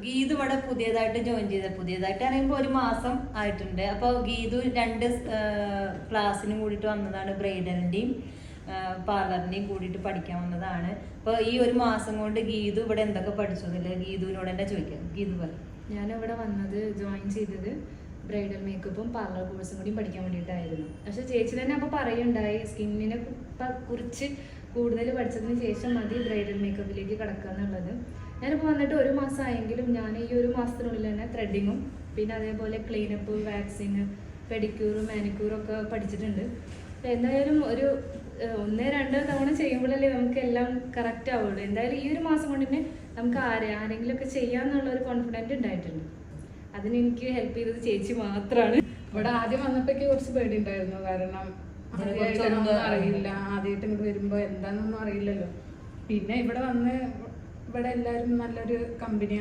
ഗീതു ഇവിടെ പുതിയതായിട്ട് ജോയിൻ പുതിയതായിട്ട് അറിയുമ്പോൾ 1 മാസം ആയിട്ടുണ്ട്. അപ്പോൾ ഗീതു 2 ക്ലാസ്സിനും കൂടിയിട്ട് വന്നതാണ്. ബ്രൈഡലിൻ്റെയും പാർലറിൻ്റെയും കൂടിയിട്ട് പഠിക്കാൻ വന്നതാണ്. അപ്പോൾ ഈ 1 മാസം കൊണ്ട് ഗീതു ഇവിടെ എന്തൊക്കെ പഠിച്ചു എന്നില്ല ഗീതുവിനോട് തന്നെ ചോദിക്കാം. ഗീതു പറയും. ഞാനിവിടെ വന്നത് ജോയിൻ ചെയ്തത് ബ്രൈഡൽ മേക്കപ്പും പാർലർ കോഴ്സും കൂടി പഠിക്കാൻ വേണ്ടിയിട്ടായിരുന്നു. പക്ഷെ ചേച്ചി തന്നെ അപ്പോൾ പറയുണ്ടായി സ്കിന്നിനെ കുറിച്ച് കൂടുതൽ പഠിച്ചതിന് ശേഷം മതി ബ്രൈഡൽ മേക്കപ്പിലേക്ക് കടക്കുക എന്നുള്ളത്. ഞാനിപ്പോൾ വന്നിട്ട് 1 മാസം ആയെങ്കിലും ഞാൻ ഈ 1 മാസത്തിനുള്ളിൽ തന്നെ ത്രെഡിങ്ങും പിന്നെ അതേപോലെ ക്ലീനപ്പ്, വാക്സിന്, പെഡിക്യൂറും മാനിക്യൂറും ഒക്കെ പഠിച്ചിട്ടുണ്ട്. എന്തായാലും ഒരു 1-2 തവണ ചെയ്യുമ്പോഴല്ലേ നമുക്ക് എല്ലാം കറക്റ്റ് ആവുള്ളൂ. എന്തായാലും ഈ 1 മാസം കൊണ്ട് തന്നെ നമുക്ക് ആരെങ്കിലും ഒക്കെ ചെയ്യാമെന്നുള്ളൊരു കോൺഫിഡൻറ്റ് ഉണ്ടായിട്ടുണ്ട്. അതിന് എനിക്ക് ഹെൽപ്പ് ചെയ്തത് ചേച്ചി മാത്രമാണ്. ഇവിടെ ആദ്യം വന്നപ്പോഴേക്ക് കുറച്ച് പേടി ഉണ്ടായിരുന്നു. കാരണം അറിയില്ല, ആദ്യമായിട്ട് ഇങ്ങോട്ട് വരുമ്പോൾ എന്താണെന്നൊന്നും അറിയില്ലല്ലോ. പിന്നെ ഇവിടെ വന്ന് ഇവിടെ എല്ലാവരും നല്ലൊരു കമ്പനിയാണ്.